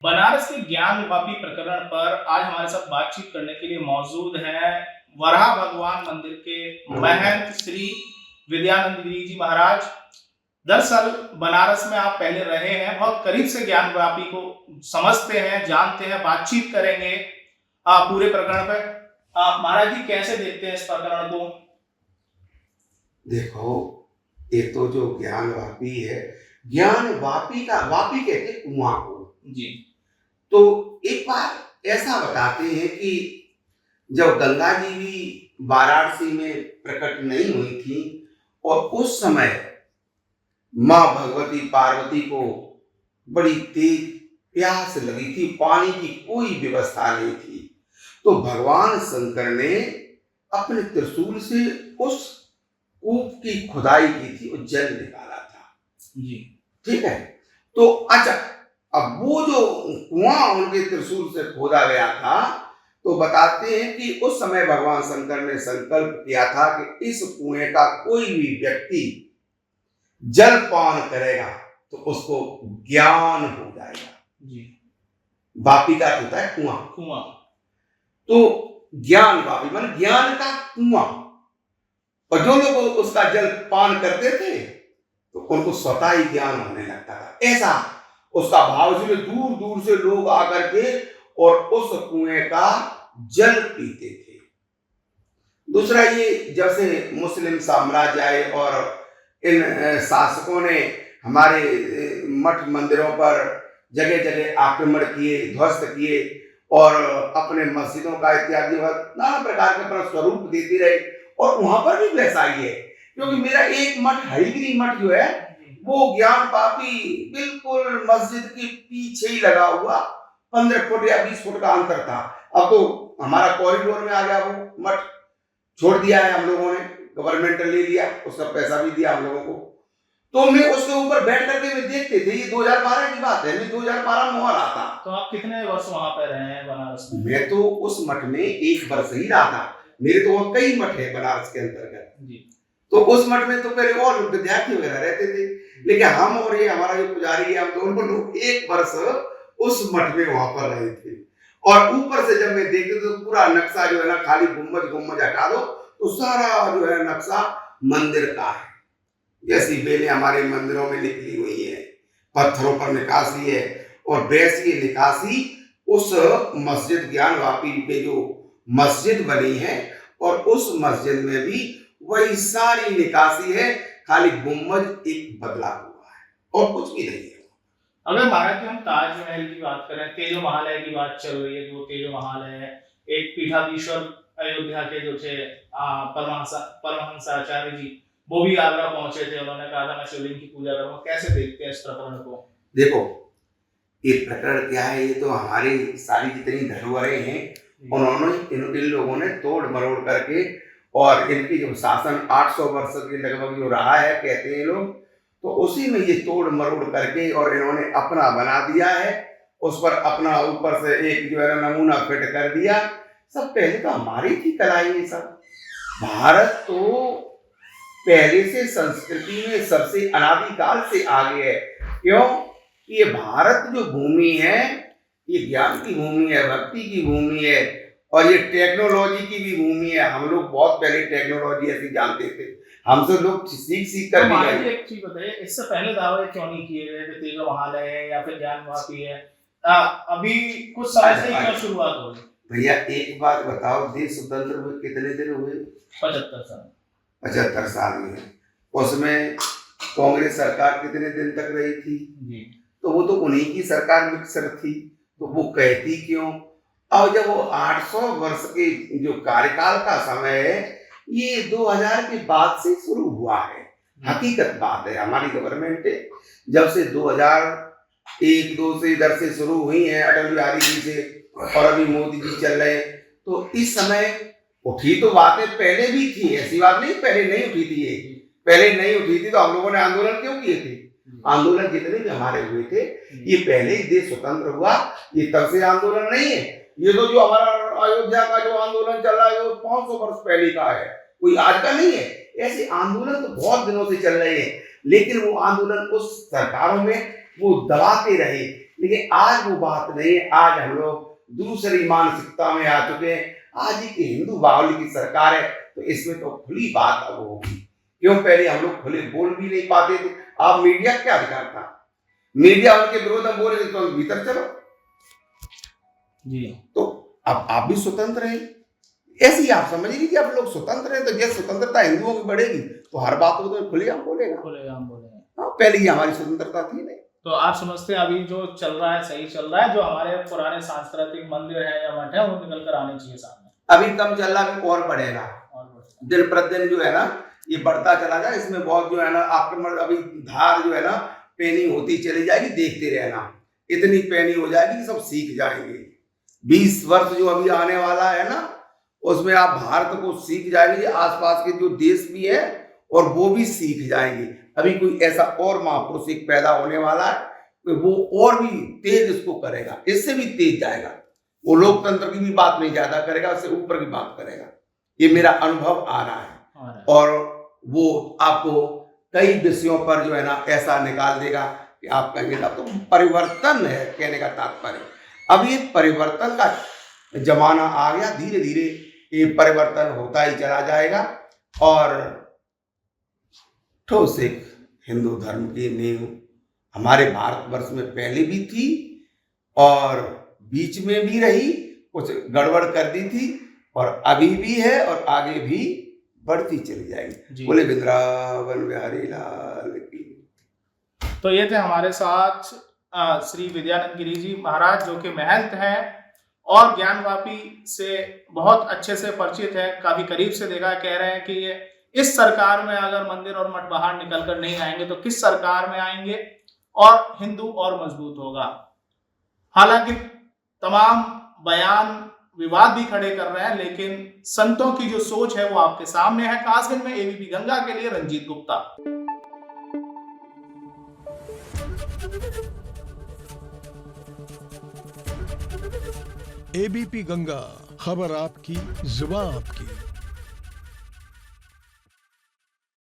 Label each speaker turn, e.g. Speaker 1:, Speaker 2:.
Speaker 1: बनारस के ज्ञान वापी प्रकरण पर आज हमारे साथ बातचीत करने के लिए मौजूद हैं वराह भगवान मंदिर के महंत श्री विद्यानंद गिरी जी महाराज। दरअसल बनारस में आप पहले रहे हैं, बहुत करीब से ज्ञान वापी को समझते हैं, जानते हैं। बातचीत करेंगे पूरे प्रकरण पर। महाराज जी, कैसे देखते हैं इस प्रकरण को?
Speaker 2: देखो, ये तो जो ज्ञान वापी है, ज्ञान वापी का वापी कहते कुआं को
Speaker 1: जी।
Speaker 2: तो एक बार ऐसा बताते हैं कि जब गंगा जी भी वाराणसी में प्रकट नहीं हुई थी और उस समय माँ भगवती पार्वती को बड़ी तेज प्यास लगी थी, पानी की कोई व्यवस्था नहीं थी, तो भगवान शंकर ने अपने त्रिशूल से उस कूप की खुदाई की थी और जल निकाला था।
Speaker 1: जी,
Speaker 2: ठीक है। तो अच्छा, अब वो जो कुआं उनके त्रिशूल से खोदा गया था, तो बताते हैं कि उस समय भगवान शंकर ने संकल्प किया था कि इस कुएं का कोई भी व्यक्ति जल पान करेगा तो उसको ज्ञान हो जाएगा।
Speaker 1: जी।
Speaker 2: वापी का होता है कुआं,
Speaker 1: कुआं।
Speaker 2: तो ज्ञान वापी मान ज्ञान का कुआं, और जो लोग उसका जल पान करते थे तो उनको स्वतः ही ज्ञान होने लगता था, ऐसा उसका भाव। इसलिए दूर दूर से लोग आकर के और उस कुएं का जल पीते थे। दूसरा, ये जब से मुस्लिम साम्राज्य आए और इन शासकों ने हमारे मठ मंदिरों पर जगह जगह आक्रमण किए, ध्वस्त किए और अपने मस्जिदों का इत्यादि नाना प्रकार के अपना स्वरूप देते रहे, और वहां पर भी वैसा ही है। क्योंकि मेरा एक मठ हरिगिरी मठ जो है वो ज्ञान वापी बिल्कुल मस्जिद के पीछे ही लगा हुआ 15 फुट या 20 फुट का अंतर था। अब तो हमारा कॉरिडोर में आ गया, वो मठ छोड़ दिया है हम लोगों ने, गवर्नमेंट ने ले लिया, उसका पैसा भी दिया हम लोगों को। तो मैं उसके ऊपर बैठ करके मैं देखते थे, ये 2012 की बात है, मैं 2012 में वहां रहा था।
Speaker 1: तो आप कितने वर्ष वहां पे रहे हैं बनारस में?
Speaker 2: मैं तो उस मठ में 1 वर्ष ही रहा था। मेरे तो वहाँ कई मठ है बनारस के अंतर्गत
Speaker 1: जी।
Speaker 2: तो उस मठ में तो पहले और विद्यार्थी वगैरह रहते थे, लेकिन हम और ये हमारा जो पुजारी है, हम दोनों लोग 1 वर्ष उस मठ में वहां पर रहे थे। और ऊपर से जब मैं देखते तो पूरा नक्शा जो है ना, खाली गुम्बज हटा दो तो सारा जो है नक्शा मंदिर का है। जैसी बेलें हमारे मंदिरों में निकली हुई है, पत्थरों पर निकासी है, और वैसी निकासी उस मस्जिद ज्ञान वापी पे जो मस्जिद बनी है, और उस मस्जिद में भी वही सारी निकासी है, खाली गुम्बज एक बदला हुआ है और कुछ भी नहीं है।
Speaker 1: अगर महाराज जी हम ताजमहल की बात करें, तेजो महालय की बात चल रही है, जो तेजो महालय है, एक पीठाधीश्वर अयोध्या के जो थे परमहंसाचार्य जी, वो भी आगरा पहुंचे थे, उन्होंने कहा था मैं शिवलिंग की पूजा करूंगा। कैसे देखते हैं इस प्रकरण को?
Speaker 2: देखो, ये प्रकरण क्या है, ये तो हमारी सारी जितनी धरोहरें हैं उन्होंने इन लोगों ने तोड़ मरोड़ करके, और इनकी जो शासन 800 वर्ष के लगभग जो रहा है कहते हैं लोग, तो उसी में ये तोड़ मरोड़ करके और इन्होंने अपना बना दिया है। उस पर अपना ऊपर से एक जो है नमूना फिट कर दिया। सब पहले तो हमारी थी कला, ये सब भारत तो पहले से संस्कृति में सबसे अनादिकाल से आगे है। क्यों? ये भारत जो भूमि है, ये ज्ञान की भूमि है, भक्ति की भूमि है, और ये टेक्नोलॉजी की भी भूमि है। हम लोग बहुत पहले टेक्नोलॉजी ऐसी जानते थे, हमसे लोग सीख कर भी गए।
Speaker 1: एक चीज बताइए, इससे पहले दावे क्यों नहीं किए गए कि तेजो महालय है या फिर ज्ञान वापी है? अभी कुछ समय से ही क्यों शुरुआत हो गई?
Speaker 2: भैया एक बात बताओ, देश स्वतंत्र हुए कितने दिन हुए?
Speaker 1: 75 साल।
Speaker 2: 75 साल हुए। उसमें कांग्रेस सरकार कितने दिन तक रही थी?
Speaker 1: जी।
Speaker 2: तो वो तो उन्हीं की सरकार मिक्सर थी, तो वो कहती क्यों? और जब वो 800 वर्ष के जो कार्यकाल का समय है, ये 2000 के बाद से शुरू हुआ है। हकीकत बात है, हमारी गवर्नमेंट जब से 2001-2 से इधर से शुरू हुई है, अटल बिहारी जी से, और अभी मोदी जी चल रहे हैं, तो इस समय उठी तो बातें पहले भी थी, ऐसी बात नहीं पहले नहीं उठी थी। ये पहले नहीं उठी थी तो हम लोगों ने आंदोलन क्यों किए थे? आंदोलन जितने भी हमारे हुए थे, ये पहले ही देश स्वतंत्र हुआ, ये तब से आंदोलन नहीं है। ये तो जो हमारा अयोध्या का जो आंदोलन चल रहा है वो 500 वर्ष पहले का है, कोई आज का नहीं है। ऐसे आंदोलन तो बहुत दिनों से चल रहे हैं, लेकिन वो आंदोलन उस सरकारों में वो दबाते रहे लेकिन आज वो बात नहीं है। आज हम लोग दूसरी मानसिकता में आ चुके हैं। आज एक हिंदू बाहुल्य की सरकार है, तो इसमें तो खुली बात अब होगी। क्यों? पहले हम लोग खुले बोल भी नहीं पाते थे। अब मीडिया क्या अधिकार था? मीडिया उनके विरोध में बोले तो भीतर चलो
Speaker 1: जी।
Speaker 2: तो अब आप भी स्वतंत्र हैं। ऐसे ही आप समझ लीजिए, अब लोग स्वतंत्र हैं, तो जैसे स्वतंत्रता हिंदुओं की बढ़ेगी तो हर बात को तो खुलेआम बोलेगा। हाँ, पहले ही हमारी स्वतंत्रता थी नहीं।
Speaker 1: तो आप समझते हैं अभी जो चल रहा है सही चल रहा है? जो हमारे पुराने सांस्कृतिक मंदिर है या मठ है वो निकल कर आने चाहिए सामने।
Speaker 2: अभी कम चल रहा है, और बढ़ेगा दिन प्रतिदिन जो है ना, ये बढ़ता चला जाए। इसमें बहुत जो है ना आक्रमण, अभी धार जो है ना पैनी होती चली जाएगी। देखते रहना, इतनी पैनी हो जाएगी कि सब सीख जाएंगे। 20 वर्ष जो अभी आने वाला है ना, उसमें आप भारत को सीख जाएंगे। आसपास के जो देश भी है और वो भी सीख जाएंगे। अभी कोई ऐसा और महापुरुष एक पैदा होने वाला है कि वो और भी तेज इसको करेगा, इससे भी तेज जाएगा। वो लोकतंत्र की भी बात नहीं ज्यादा करेगा, उससे ऊपर की बात करेगा। ये मेरा अनुभव आ रहा है। और वो आपको कई विषयों पर जो है ना ऐसा निकाल देगा कि आप कहेंगे ना, तो परिवर्तन है कहने का तात्पर्य। अब ये परिवर्तन का जमाना आ गया। धीरे धीरे ये परिवर्तन होता ही चला जाएगा। और ठोस एक हिंदू धर्म की नींव हमारे भारतवर्ष में पहले भी थी और बीच में भी रही, कुछ गड़बड़ कर दी थी, और अभी भी है और आगे भी बढ़ती चली जाएगी। बोले वृंदावन बिहारी लाल की।
Speaker 1: तो ये थे हमारे साथ श्री विद्यानंद गिरी जी महाराज, जो कि महंत हैं और ज्ञानवापी से बहुत अच्छे से परिचित है, काफी करीब से देखा। कह रहे हैं कि ये इस सरकार में अगर मंदिर और मठ बाहर निकल कर नहीं आएंगे तो किस सरकार में आएंगे, और हिंदू और मजबूत होगा। हालांकि तमाम बयान विवाद भी खड़े कर रहे हैं, लेकिन संतों की जो सोच है वो आपके सामने है। कासगंज में एबीपी गंगा के लिए रंजीत गुप्ता।
Speaker 3: एबीपी गंगा, खबर आपकी, जुबान आपकी।